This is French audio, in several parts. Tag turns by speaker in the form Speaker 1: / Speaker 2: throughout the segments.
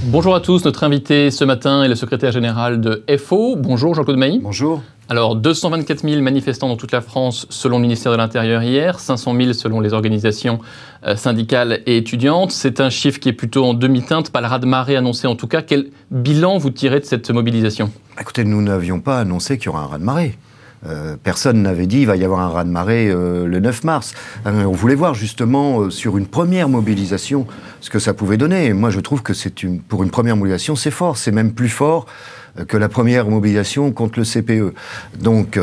Speaker 1: Bonjour à tous, notre invité ce matin est le secrétaire général de FO. Bonjour Jean-Claude Mailly.
Speaker 2: Bonjour.
Speaker 1: Alors 224 000 manifestants dans toute la France selon le ministère de l'Intérieur hier, 500 000 selon les organisations syndicales et étudiantes. C'est un chiffre qui est plutôt en demi-teinte, pas le raz-de-marée annoncé en tout cas. Quel bilan vous tirez de cette mobilisation ?
Speaker 2: Écoutez, nous n'avions pas annoncé qu'il y aura un raz-de-marée. Personne n'avait dit qu'il va y avoir un raz-de-marée le 9 mars. On voulait voir justement sur une première mobilisation ce que ça pouvait donner. Et moi je trouve que pour une première mobilisation c'est fort, c'est même plus fort que la première mobilisation contre le CPE. Donc,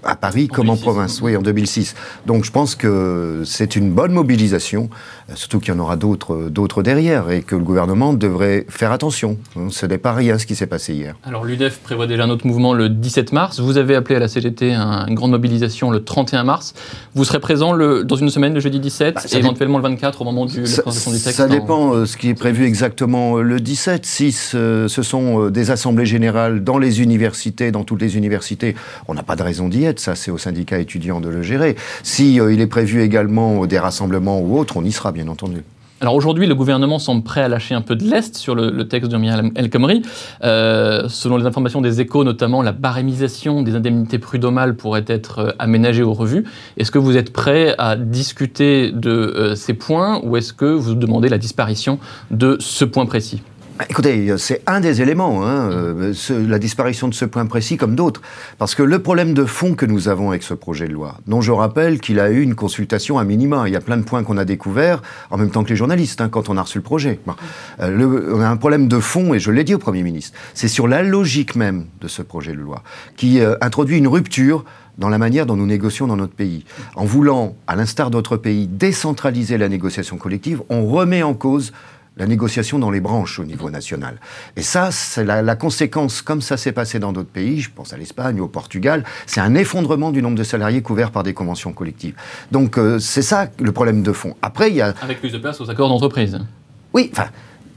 Speaker 2: à Paris comme en province, oui, en 2006. Donc, je pense que c'est une bonne mobilisation, surtout qu'il y en aura d'autres derrière, et que le gouvernement devrait faire attention. Ce n'est pas rien ce qui s'est passé hier.
Speaker 1: Alors, l'UDEF prévoit déjà un autre mouvement le 17 mars. Vous avez appelé à la CGT à une grande mobilisation le 31 mars. Vous serez présent dans une semaine, le jeudi 17, et éventuellement le 24 au moment de la présentation du texte.
Speaker 2: Ça dépend ce qui est prévu exactement le 17. Si ce sont des assemblées générales dans les universités, dans toutes les universités, on n'a pas de raison d'y être, ça c'est aux syndicats étudiants de le gérer. Si il est prévu également des rassemblements ou autres, on y sera bien entendu.
Speaker 1: Alors aujourd'hui, le gouvernement semble prêt à lâcher un peu de lest sur le texte de Myriam El Khomri. Selon les informations des Échos, notamment, la barémisation des indemnités prud'homales pourrait être aménagée aux revues. Est-ce que vous êtes prêt à discuter de ces points ou est-ce que vous demandez la disparition de ce point précis ?
Speaker 2: Écoutez, c'est un des éléments, la disparition de ce point précis comme d'autres. Parce que le problème de fond que nous avons avec ce projet de loi, dont je rappelle qu'il a eu une consultation à minima, il y a plein de points qu'on a découverts, en même temps que les journalistes, quand on a reçu le projet. Bon. On a un problème de fond, et je l'ai dit au Premier ministre, c'est sur la logique même de ce projet de loi, qui introduit une rupture dans la manière dont nous négocions dans notre pays. En voulant, à l'instar d'autres pays, décentraliser la négociation collective, on remet en cause la négociation dans les branches au niveau national. Et ça, c'est la conséquence, comme ça s'est passé dans d'autres pays, je pense à l'Espagne, au Portugal, c'est un effondrement du nombre de salariés couverts par des conventions collectives. Donc c'est ça le problème de fond. Après, il y a...
Speaker 1: Avec plus de place aux accords d'entreprise.
Speaker 2: Oui, enfin,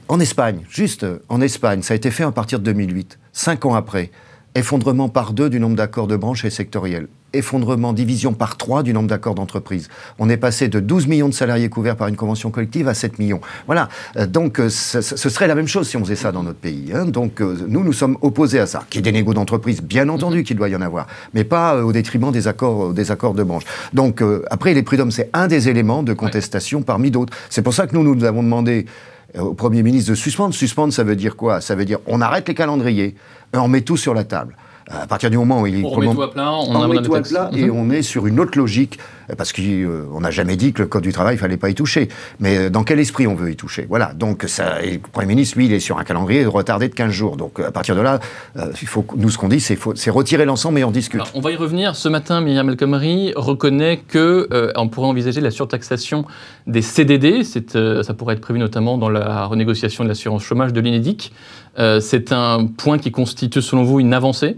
Speaker 2: en Espagne, ça a été fait à partir de 2008, 5 ans après. Effondrement par 2 du nombre d'accords de branche et sectoriels. Effondrement, division par 3 du nombre d'accords d'entreprise. On est passé de 12 millions de salariés couverts par une convention collective à 7 millions. Voilà. Donc, ce serait la même chose si on faisait ça dans notre pays. Donc, nous sommes opposés à ça. Qu'il y ait des négos d'entreprise, bien entendu qu'il doit y en avoir, mais pas au détriment des accords de branche. Donc, après, les prud'hommes, c'est un des éléments de contestation parmi d'autres. C'est pour ça que nous avons demandé au Premier ministre de suspendre. Suspendre, ça veut dire quoi ? Ça veut dire on arrête les calendriers, on met tout sur la table. À partir du moment où il
Speaker 1: on met tout à plat, on met tout à plat
Speaker 2: et on est sur une autre logique, parce qu'on n'a jamais dit que le Code du travail, il ne fallait pas y toucher. Mais dans quel esprit on veut y toucher ? Voilà. Donc, le Premier ministre, lui, il est sur un calendrier retardé de 15 jours. Donc, à partir de là, ce qu'on dit, c'est retirer l'ensemble et on discute.
Speaker 1: Alors, on va y revenir. Ce matin, Myriam El Khomri reconnaît qu'on pourrait envisager la surtaxation des CDD. Ça pourrait être prévu notamment dans la renégociation de l'assurance chômage de l'Unédic. C'est un point qui constitue, selon vous, une avancée ?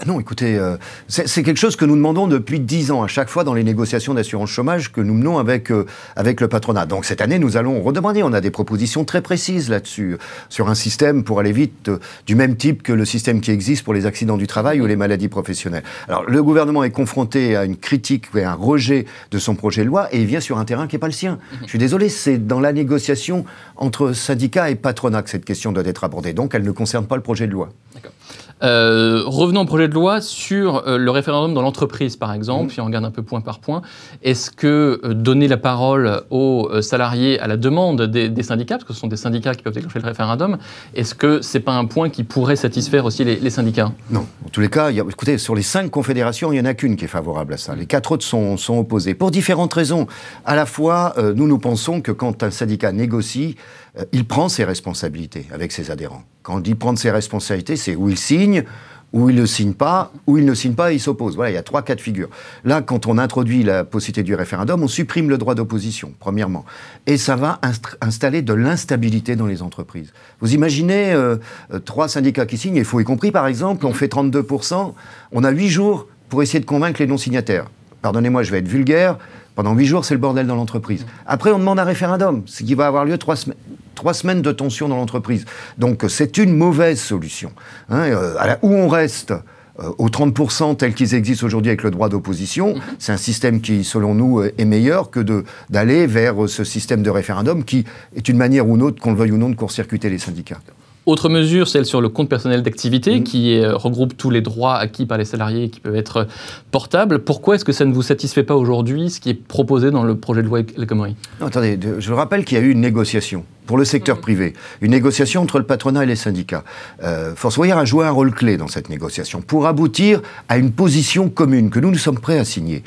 Speaker 2: Non, écoutez, c'est quelque chose que nous demandons depuis 10 ans, à chaque fois dans les négociations d'assurance chômage que nous menons avec le patronat. Donc cette année, nous allons redemander, on a des propositions très précises là-dessus, sur un système pour aller vite, du même type que le système qui existe pour les accidents du travail ou les maladies professionnelles. Alors le gouvernement est confronté à une critique, à un rejet de son projet de loi, et il vient sur un terrain qui n'est pas le sien. Je suis désolé, c'est dans la négociation entre syndicats et patronat que cette question doit être abordée. Donc elle ne concerne pas le projet de loi.
Speaker 1: D'accord. Revenons au projet de loi sur le référendum dans l'entreprise, par exemple, si on regarde un peu point par point. Est-ce que donner la parole aux salariés à la demande des syndicats, parce que ce sont des syndicats qui peuvent déclencher le référendum, est-ce que ce n'est pas un point qui pourrait satisfaire aussi les syndicats ?
Speaker 2: Non. En tous les cas, écoutez, sur les 5 confédérations, il n'y en a qu'une qui est favorable à ça. Les 4 autres sont opposés, pour différentes raisons. À la fois, nous pensons que quand un syndicat négocie, il prend ses responsabilités avec ses adhérents. Quand on dit prendre ses responsabilités, c'est où il signe, où il ne signe pas, où il ne signe pas et il s'oppose. Voilà, il y a 3 cas de figure. Là, quand on introduit la possibilité du référendum, on supprime le droit d'opposition, premièrement. Et ça va installer de l'instabilité dans les entreprises. Vous imaginez 3 syndicats qui signent, et FO y compris par exemple, on fait 32%, on a 8 jours pour essayer de convaincre les non-signataires. Pardonnez-moi, je vais être vulgaire, pendant 8 jours, c'est le bordel dans l'entreprise. Après, on demande un référendum, ce qui va avoir lieu 3 semaines. 3 semaines de tension dans l'entreprise. Donc c'est une mauvaise solution. Où on reste aux 30% tels qu'ils existent aujourd'hui avec le droit d'opposition. C'est un système qui, selon nous, est meilleur que d'aller vers ce système de référendum qui est une manière ou une autre, qu'on le veuille ou non, de court-circuiter les syndicats.
Speaker 1: Autre mesure, celle sur le compte personnel d'activité, qui regroupe tous les droits acquis par les salariés qui peuvent être portables. Pourquoi est-ce que ça ne vous satisfait pas aujourd'hui, ce qui est proposé dans le projet de loi El Khomri?
Speaker 2: Non, attendez, je rappelle qu'il y a eu une négociation pour le secteur privé, une négociation entre le patronat et les syndicats. Fort Boyard a joué un rôle clé dans cette négociation pour aboutir à une position commune que nous sommes prêts à signer.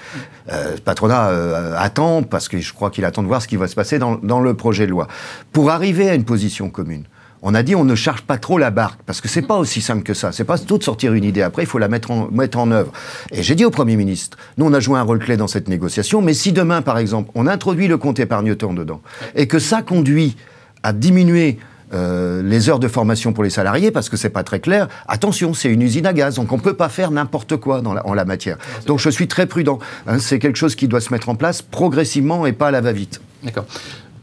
Speaker 2: Le patronat attend, parce que je crois qu'il attend de voir ce qui va se passer dans le projet de loi. Pour arriver à une position commune, on a dit on ne charge pas trop la barque, parce que c'est pas aussi simple que ça. C'est pas tout de sortir une idée, après il faut la mettre en œuvre. Et j'ai dit au Premier ministre, nous on a joué un rôle clé dans cette négociation, mais si demain par exemple on introduit le compte épargne-temps dedans, et que ça conduit à diminuer les heures de formation pour les salariés, parce que c'est pas très clair, attention, c'est une usine à gaz, donc on peut pas faire n'importe quoi en la matière. Donc je suis très prudent. C'est quelque chose qui doit se mettre en place progressivement et pas à la va-vite.
Speaker 1: D'accord.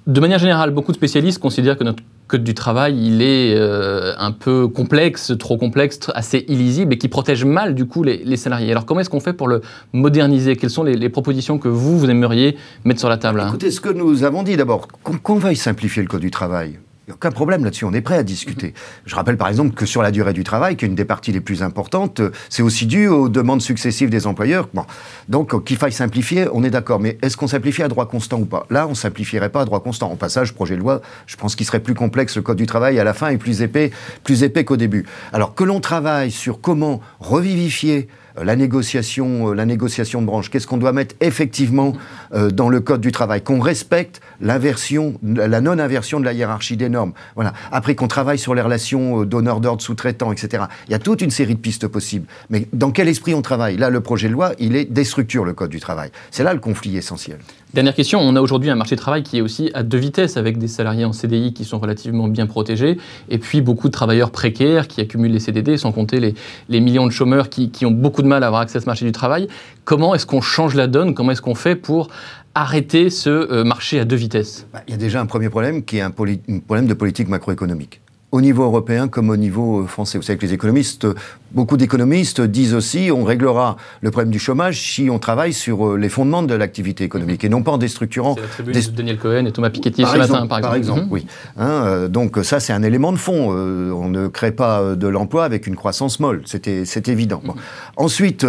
Speaker 1: De manière générale, beaucoup de spécialistes considèrent que notre Code du travail, il est un peu complexe, trop complexe, assez illisible et qui protège mal du coup les salariés. Alors comment est-ce qu'on fait pour le moderniser? Quelles sont les propositions que vous aimeriez mettre sur la table?
Speaker 2: Écoutez, ce que nous avons dit d'abord, qu'on veuille simplifier le Code du travail. Il n'y a aucun problème là-dessus, on est prêt à discuter. Je rappelle par exemple que sur la durée du travail, qui est une des parties les plus importantes, c'est aussi dû aux demandes successives des employeurs. Bon. Donc qu'il faille simplifier, on est d'accord. Mais est-ce qu'on simplifie à droit constant ou pas? Là, on ne simplifierait pas à droit constant. En passage, projet de loi, je pense qu'il serait plus complexe le Code du travail à la fin et plus épais qu'au début. Alors que l'on travaille sur comment revivifier la négociation de branche, qu'est-ce qu'on doit mettre effectivement dans le Code du travail, qu'on respecte la non-inversion de la hiérarchie des normes. Voilà. Après qu'on travaille sur les relations donneurs d'ordre, sous-traitants, etc. Il y a toute une série de pistes possibles. Mais dans quel esprit on travaille? Là, le projet de loi, il déstructure le Code du travail. C'est là le conflit essentiel.
Speaker 1: Dernière question, on a aujourd'hui un marché du travail qui est aussi à deux vitesses, avec des salariés en CDI qui sont relativement bien protégés, et puis beaucoup de travailleurs précaires qui accumulent les CDD, sans compter les millions de chômeurs qui ont beaucoup de mal à avoir accès à ce marché du travail. Comment est-ce qu'on change la donne? Comment est-ce qu'on fait pour arrêter ce marché à deux vitesses?
Speaker 2: Il y a déjà un premier problème qui est un problème de politique macroéconomique. Au niveau européen comme au niveau français. Vous savez que beaucoup d'économistes disent aussi on réglera le problème du chômage si on travaille sur les fondements de l'activité économique et non pas en déstructurant...
Speaker 1: C'est la tribune de Daniel Cohen et Thomas Piketty ce matin, par exemple.
Speaker 2: Par exemple, oui. Donc ça, c'est un élément de fond. On ne crée pas de l'emploi avec une croissance molle, c'est évident. Bon. Ensuite,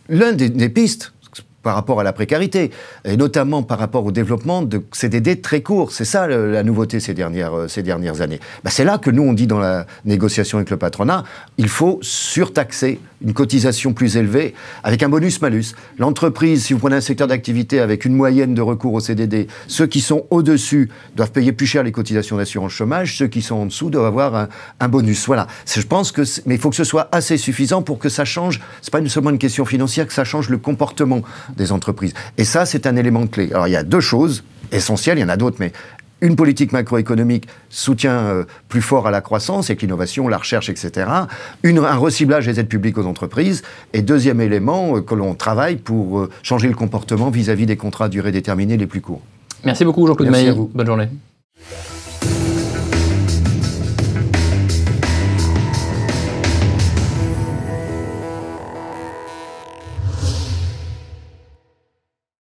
Speaker 2: l'une des pistes par rapport à la précarité, et notamment par rapport au développement de CDD très courts. C'est ça la nouveauté ces dernières années. C'est là que nous, on dit dans la négociation avec le patronat, il faut surtaxer une cotisation plus élevée avec un bonus-malus. L'entreprise, si vous prenez un secteur d'activité avec une moyenne de recours au CDD, ceux qui sont au-dessus doivent payer plus cher les cotisations d'assurance chômage, ceux qui sont en dessous doivent avoir un bonus. Voilà. Je pense que mais il faut que ce soit assez suffisant pour que ça change. C'est pas seulement une question financière, que ça change le comportement des entreprises. Et ça, c'est un élément clé. Alors, il y a deux choses essentielles, il y en a d'autres, mais une politique macroéconomique, soutien plus fort à la croissance, avec l'innovation, la recherche, etc. Un reciblage des aides publiques aux entreprises. Et deuxième élément, que l'on travaille pour changer le comportement vis-à-vis des contrats à durée déterminée les plus courts.
Speaker 1: Merci beaucoup Jean-Claude Maillet.
Speaker 2: Bonne
Speaker 1: journée.